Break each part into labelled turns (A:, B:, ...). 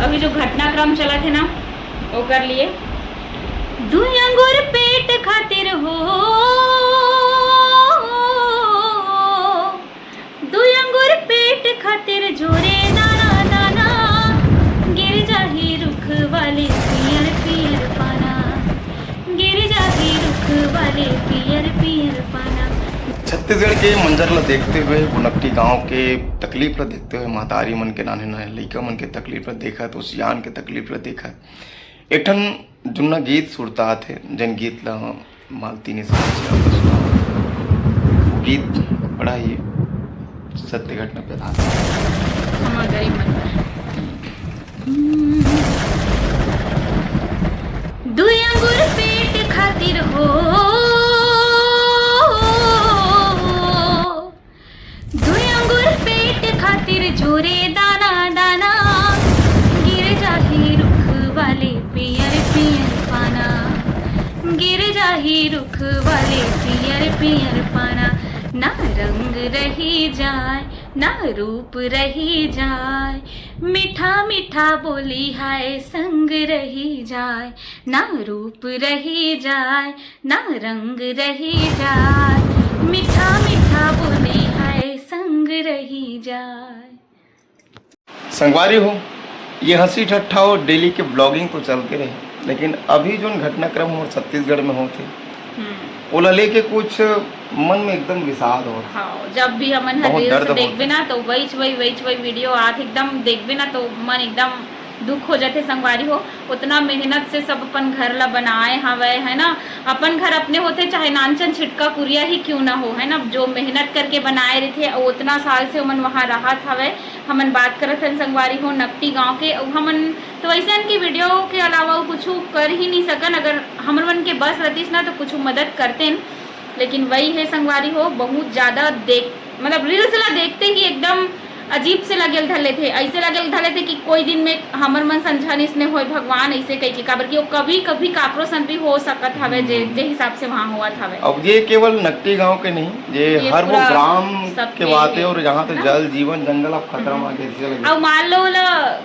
A: अभी जो घटनाक्रम चला थे ना वो कर लिए। दुई अंगूर पेट खातिर हो, दुई अंगूर पेट खातिर जोरे दाना दाना, गिर जाही रुख वाले पियर पियर पाना, गिर जाही रुख वाले पियर पियर पाना। दुई अंगूर पेट खातिर हो, दुई अंगूर पेट खातिर जोरे दाना दाना, गिर जाही रुख वाले पियर पियर पाना, गिर जाही रुख वाले पियर पियर पाना। ना रंग रही जाए ना रूप रही जाए, मीठा मीठा बोली हाय संग रही जाए, ना रूप रही जाए ना रंग रही जाए, मीठा मीठा बोली हाय संग रही जाए।
B: संगवारी हो, ये हंसी ठट्ठा और डेली के ब्लॉगिंग तो चलते रहे, लेकिन अभी जो घटनाक्रम हमारे छत्तीसगढ़ में होते ओला लेके कुछ मन में एकदम विषाद हो।
A: हाँ, जब भी हमन रील्स देखबे ना तो वही वीडियो आत एकदम देखबे ना तो मन एकदम दुख हो जाते। संगवारी हो, उतना मेहनत से सब अपन घर ला बनाए हवे है ना, अपन घर अपने होते चाहे नानचन छिटका कुरिया ही क्यों ना हो है ना, जो मेहनत करके बनाए रहे उतना साल से हमन वहाँ राहत हवे। हमन बात करत हन संगवारी हो नकटी गांव के, हमन तो ऐसा की वीडियो के अलावा कुछ कर ही नहीं सकन। अगर हमन मन के बस रतीस ना तो कुछ मदद करते, लेकिन वही है संगवारी हो, बहुत ज्यादा देख मतलब रील्स ला देखते ही एकदम अजीब से लगेल धले थे, ऐसे लगेल धले थे कि कोई दिन में हमर मन संझन इसने होय भगवान ऐसे कही के काबर कि वो कभी कभी काकरो सन भी हो सकत हवे जे हिसाब से वहाँ हुआ हवे।
B: अब ये केवल नकटी गांव के नहीं, ये हर वो ग्राम के बातें और जहाँ तो जल जीवन जंगल अब खतरा में आगे।
A: अब मान लो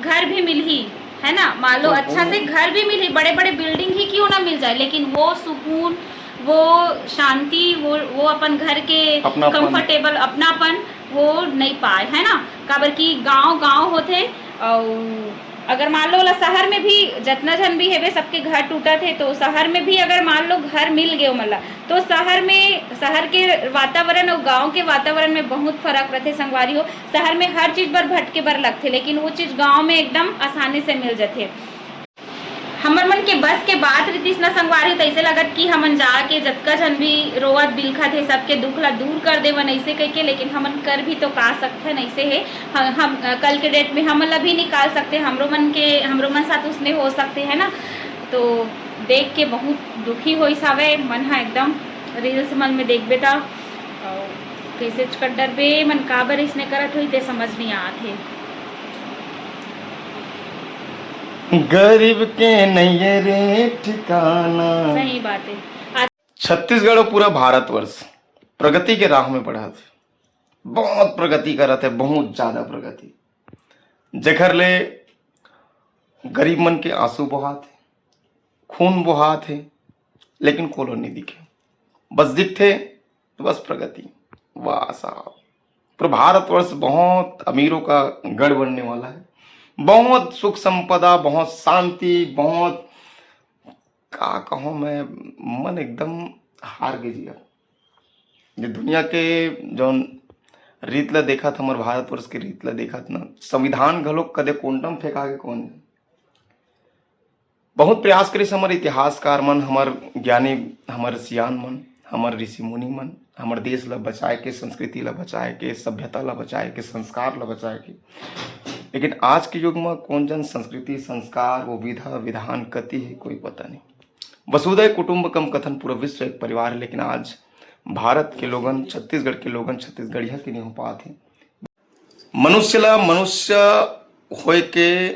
A: घर भी मिल ही है ना, मान लो अच्छा से घर भी मिल ही, बड़े बड़े बिल्डिंग ही क्यों ना मिल जाए, लेकिन वो सुकून वो शांति वो अपन घर के कंफर्टेबल अपनापन वो नहीं पाए है ना। काबर की गांव गांव होते और अगर मान लो शहर में भी जितना जन भी है सबके घर टूटा थे, तो शहर में भी अगर मान लो घर मिल गए मतलब तो शहर के वातावरण और गांव के वातावरण में बहुत फर्क रहते संगवारी हो। शहर में हर चीज पर भटके बर लगते, लेकिन वो चीज गांव में एकदम आसानी से मिल जाते। हमर मन के बस के बात रहीस ना संगवारी, तो ऐसे लगत कि हमन जाके जतका जन भी रोवत बिलखा थे सबके दुख ला दूर कर देवन ऐसे कह के, लेकिन हमन कर भी तो का सकते हैं ऐसे है। हम कल के डेट में हमन ला भी निकाल सकते, हमरो मन साथ उसने हो सकते है ना। तो देख के बहुत दुखी हो सावे मन है एकदम। रील्स मन में देखबे ता कैसे कर डरबे मन काबर इसने करत हुई ते समझ नहीं आते।
B: गरीब के नहीं रे ठिकाना,
A: सही बात है।
B: छत्तीसगढ़ और पूरा भारतवर्ष प्रगति के राह में बढ़ा थे, बहुत प्रगति कर रहे थे, बहुत ज्यादा प्रगति। जखर ले गरीब मन के आंसू बहा थे, खून बहा थे, लेकिन कोलो नहीं दिखे, बस दिखते तो बस प्रगति। वाह साहब, पूरा भारतवर्ष बहुत अमीरों का गढ़ बनने वाला है, बहुत सुख संपदा, बहुत शांति, बहुत का कहूँ मैं, मन एकदम हार गई जिया। ये दुनिया के जो रीत ला देखा था, हमारे भारतवर्ष के रीत ला देखा था ना, संविधान घलोक कदे कोंटम फेंका के कौन बहुत प्रयास करी हमारे इतिहासकार मन, हमार ज्ञानी, हमारे सियान मन, हमारे ऋषि मुनि मन, हमारे देश ला बचाए के, संस्कृति ला बचाए के, सभ्यता ला बचाए के, संस्कार ला बचाए के। लेकिन आज के युग में कौन जन संस्कृति संस्कार वो विधा विधान कति है कोई पता नहीं। वसुधैव कुटुंबकम कथन पूरा विश्व एक परिवार है, लेकिन आज भारत के लोगन, छत्तीसगढ़ के लोगन छत्तीसगढ़िया के नहीं हो पाते। मनुष्य ला मनुष्य होए के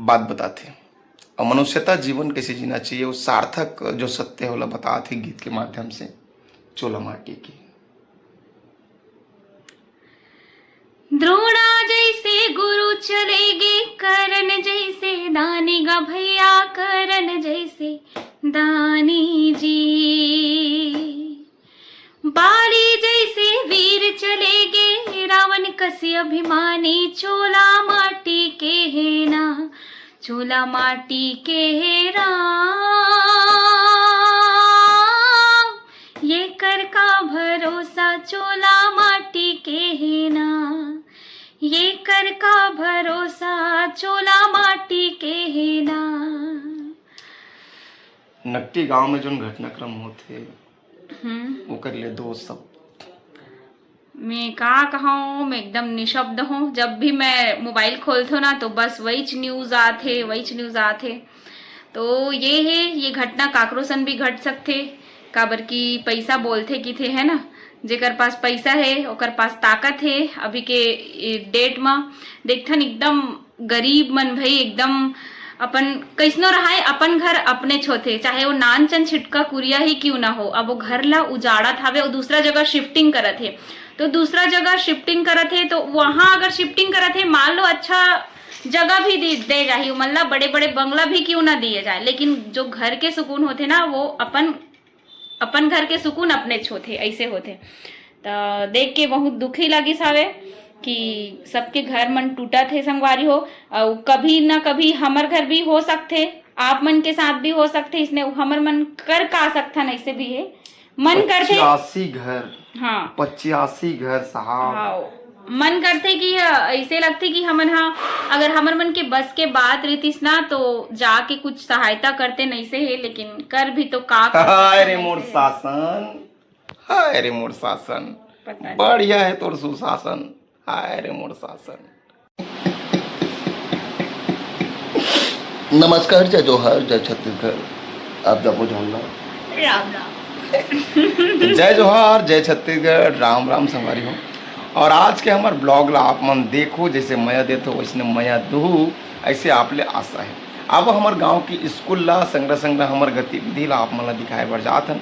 B: बात बताते और मनुष्यता जीवन कैसे जीना चाहिए वो सार्थक जो सत्य होला बताते गीत के माध्यम से। चोला माटी की
A: द्रोणा जैसे गुरु चलेगे, कर्ण जैसे भैया करन जैसे दानी जी। बाली जैसे वीर चले गे रावण कसे अभिमानी, चोला माटी के है ना, चोला माटी के है राम। ये कर का भरोसा चोला माटी के है ना, ये कर का भरोसा चोला माटी के है ना।
B: नकटी गांव में जो घटनाक्रम होते वो कर ले दो सब।
A: मैं कहाँ कहूँ, मैं एकदम निशब्द हूँ। जब भी मैं मोबाइल खोलती हूँ ना तो बस वही न्यूज़ आते। तो ये है, ये घटना काकरोसन भी घट सकते, काबर की पैसा बोलते कि थे, है ना। जेकर पास पैसा है ओकर पास ताकत है। अभी के डेट में देखथन एकदम गरीब मन भाई एकदम अपन कैसनो रहा है, अपन घर अपने छोथे, चाहे वो नानचन छिटका कुरिया ही क्यों ना हो। अब वो घर ला उजाड़त हवे और दूसरा जगह शिफ्टिंग करत है, तो दूसरा जगह शिफ्टिंग करत है तो वहां अगर शिफ्टिंग करत है, मान लो अच्छा जगह भी दे जाए, मतलब बड़े बड़े बंगला भी क्यों ना दिए जाए, लेकिन जो घर के सुकून होते ना वो अपन घर के सुकून अपने छोथे, ऐसे होते। तो देख के बहुत दुखी लगी सावे कि सबके घर मन टूटा थे संगवारी हो। और कभी ना कभी हमर घर भी हो सकते, आप मन के साथ भी हो सकते, इसने हमर मन कर का सकता नहीं से भी है मन करते
B: 85 घर।
A: हाँ
B: 85 घर साहब।
A: हाँ मन करते कि ऐसे लगते कि हमन हाँ अगर हमर मन के बस के बात रहतीस ना तो जाके कुछ सहायता करते नहीं से है, लेकिन कर भी तो का
B: हाय रे मोर शासन, हाय रे मोर शासन, बढ़िया है तोर सुशासन, हाय रे मोर शासन। नमस्कार, जय जोहार, जय छत्तीसगढ़। आप जब जानना
A: राम राम।
B: जय जोहार, जय छत्तीसगढ़, राम राम संगवारी हो। और आज के हमार ब्लॉग ला आप मन देखो, जैसे मया देते वैसने मया दू, ऐसे आप ले आशा है। अब हमार गांव की स्कूल ला संग्रह हमार गतिविधि ला आप मन ला दिखाए बर जात हन।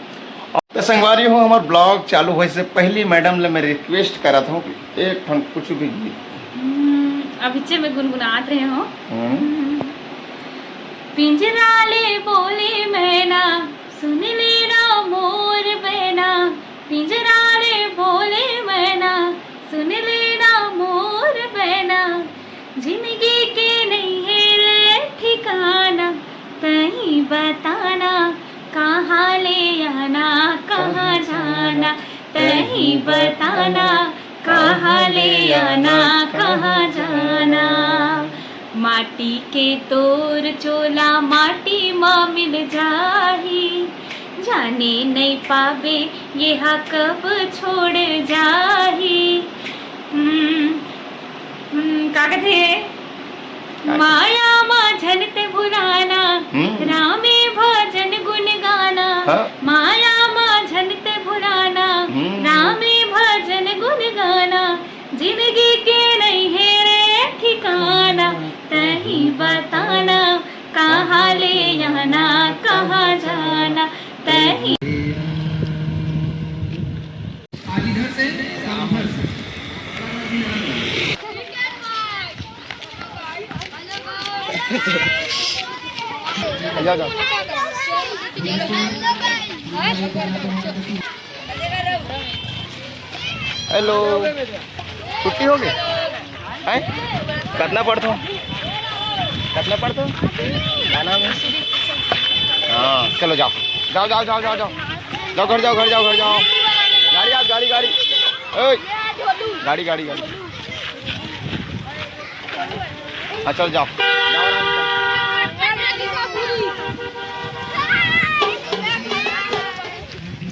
B: तो संगवारी हो, हमार ब्लॉग चालू होने से पहले मैडम ले मैं रिक्वेस्ट करत हूँ कि एक ठन कुछ भी गीत
A: अभी में गुनगुनात रहे हो। पिंजरा ले बोले मैना, सुन लेना मोर बहना, पिंजरा ले बोले मैना, सुन लेना मोर बहना। जिंदगी के नहीं है रे ठिकाना, कहीं बताना कहाँ ले आना कहाँ जाना, कहीं बताना कहाँ ले आना कहाँ जाना। माटी के तोर चोला माटी माँ मिल जाही, जाने नहीं पावे ये हा कब छोड़ जाही। का कहते माया माझन ते भुलाना, रामे भजन गुण गाना। माया माझन ते भुलाना, रामे भजन गुण गाना। जिंदगी के नहीं है रे ठिकाना, कहीं बताना कहाँ ले आना कहाँ जाना, कहीं।
B: हेलो, छुट्टी हो गई है? कितना पढ़ते हो? कितना पढ़ते हो? क्या नाम है? हाँ चलो जाओ जाओ जाओ जाओ जाओ जाओ जाओ घर जाओ घर जाओ घर जाओ। गाड़ी आप गाड़ी गाड़ी ओए गाड़ी गाड़ी गाड़ी। हाँ चल जाओ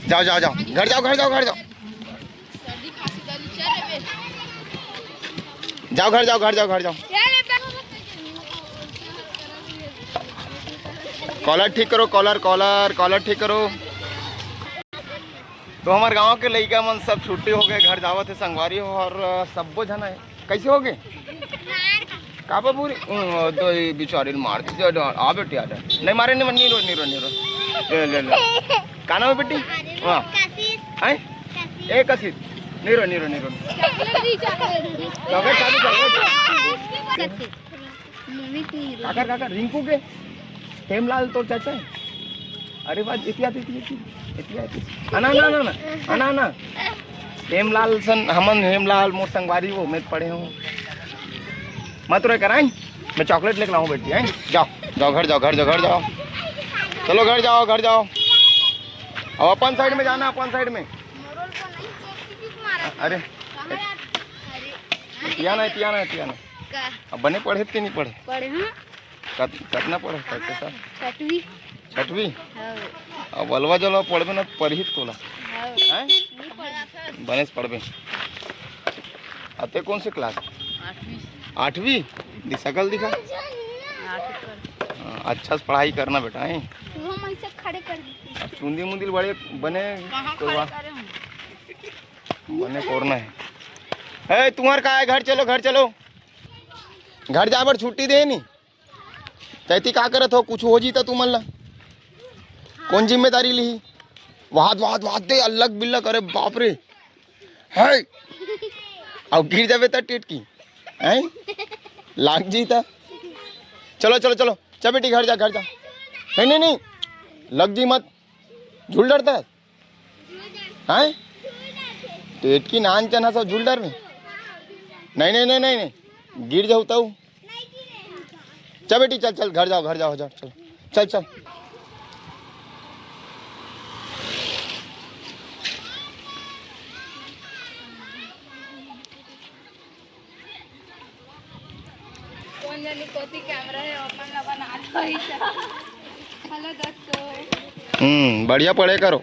B: जाओ जाओ जाओ घर जाओ घर जाओ घर जाओ जाओ घर जाओ घर जाओ घर जाओ। कॉलर ठीक करो, कॉलर कॉलर कॉलर ठीक करो। तो हमारे गांव के लड़का मन सब छुट्टी हो गए, घर जावत है संगवारी हो। और सबो जना है कैसे हो गए का पूरी तो बिचारी मार आ बेटी आ नहीं मारे नहीं नीरो नीरो नीरो ले ले ले का नाम है बेटी? हाँ ए कसित नीरो नीरो नीरो चॉकलेट काकर काकर रिंकू के हेमलाल तो चाचा है। अरे बात इतिहास आना हेमलाल सन हमन हेमलाल मोर संगवारी वो मैं पढ़े हूँ मत रो कराई मैं चॉकलेट लेके लाऊं बेटी हैं जाओ जाओ घर जाओ चलो घर जाओ और अपन साइड में जाना अपन साइड में अरे तियाना अब बने पढ़े थे नहीं पढ़े कितना पढ़े कैसे सर छठवीं अब बलवा जलवा पढ़बे ना पढ़ी तोला बने पढ़बे आते कौन से क्लास 8वीं सकल दिखा अच्छा से पढ़ाई करना बेटा है चुंदी मुंदी बड़े बने तो बने कोरना है तुम्हार का है घर चलो घर जा बर छुट्टी दे नहीं कहती का करत हो कुछ हो जीता तू मन ला कौन जिम्मेदारी ली वाद दे अल्लग बिल्लग अरे बाप रे है अब गिर जावे त टेट की है लाग जीता चलो चल बेटी घर जा नहीं लग जी मत झूल डरता है टेट की नान चना सब झूल डर में नहीं गिर जाऊ तऊ चल बेटी चल घर जाओ चल
A: कैमरा है अपन ला बना ही हेलो दोस्तों
B: बढ़िया पढ़े करो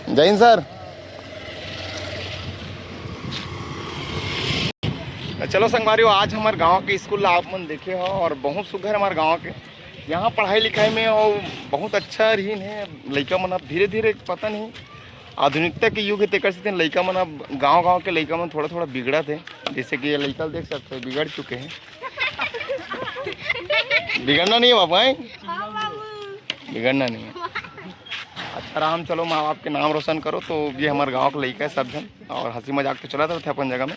B: जय हिंद सर चलो संगवारियों आज हमारे गांव के स्कूल आप मन देखे हो और बहुत सुघर हमारे गांव के यहाँ पढ़ाई लिखाई में और बहुत अच्छा रही है लड़का मन अब धीरे धीरे पता नहीं आधुनिकता के युग है तेकर से लड़का मन अब गांव के लड़का मन थोड़ा बिगड़ा थे जैसे कि ये लड़का देख सकते हो बिगड़ चुके हैं बिगड़ना नहीं है बाबा बिगड़ना नहीं है अच्छा राम चलो माँ बाप के नाम रोशन करो तो ये हमारे गांव का लड़का है सब जन और हंसी मजाक तो चला था अपन जगह में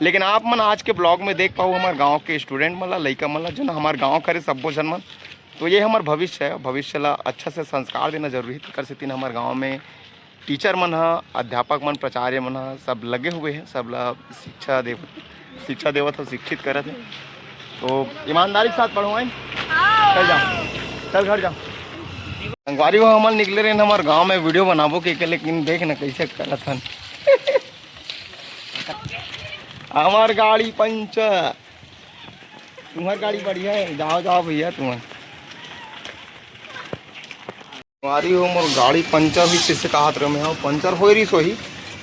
B: लेकिन आप मन आज के ब्लॉग में देख पाओ हमारे गांव के स्टूडेंट मन ला लड़का मन ला जो ना हमारे गांव करे सब्बो जन मन तो ये हमारा भविष्य है भविष्य ला अच्छा से संस्कार देना जरूरी है कर सकती हमारे गाँव में टीचर मन अध्यापक मन प्राचार्य मन सब लगे हुए हैं सब ला शिक्षा देवत और शिक्षित करत है तो ईमानदारी के साथ पढ़वाएं चल घर जाओ संगवारी वो हमन निकले रहे हमारे गांव में वीडियो बनाबो के लेकिन देख ना कैसे करत हन हमार गाड़ी पंचर तुम्हारी गाड़ी बढ़िया है जाओ भैया तुम्हारे हमारी हो मोर गाड़ी पंचर भी किससे कहत रहे मैं पंचर हो रही सोही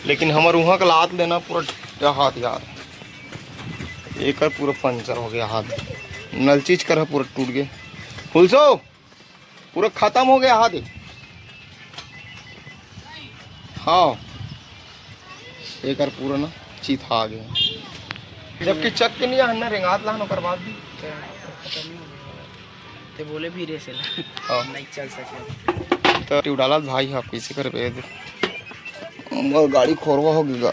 B: लेकिन हमारे वहाँ का लात लेना पूरा हाथ यार एक पूरा पंचर हो गया हाथ नल चीज कर पूरा टूट गया खुलसो पूरा खत्म हो गया हाथ हाँ एक पूरा ना चीथा आ गया जबकि चक के नहीं हन्ना रेंगात लानो कर बाद भी
C: ते बोले भी रे से नहीं चल सके
B: तो डाला भाई आप कैसे कर पे गाड़ी खोरवा हो गया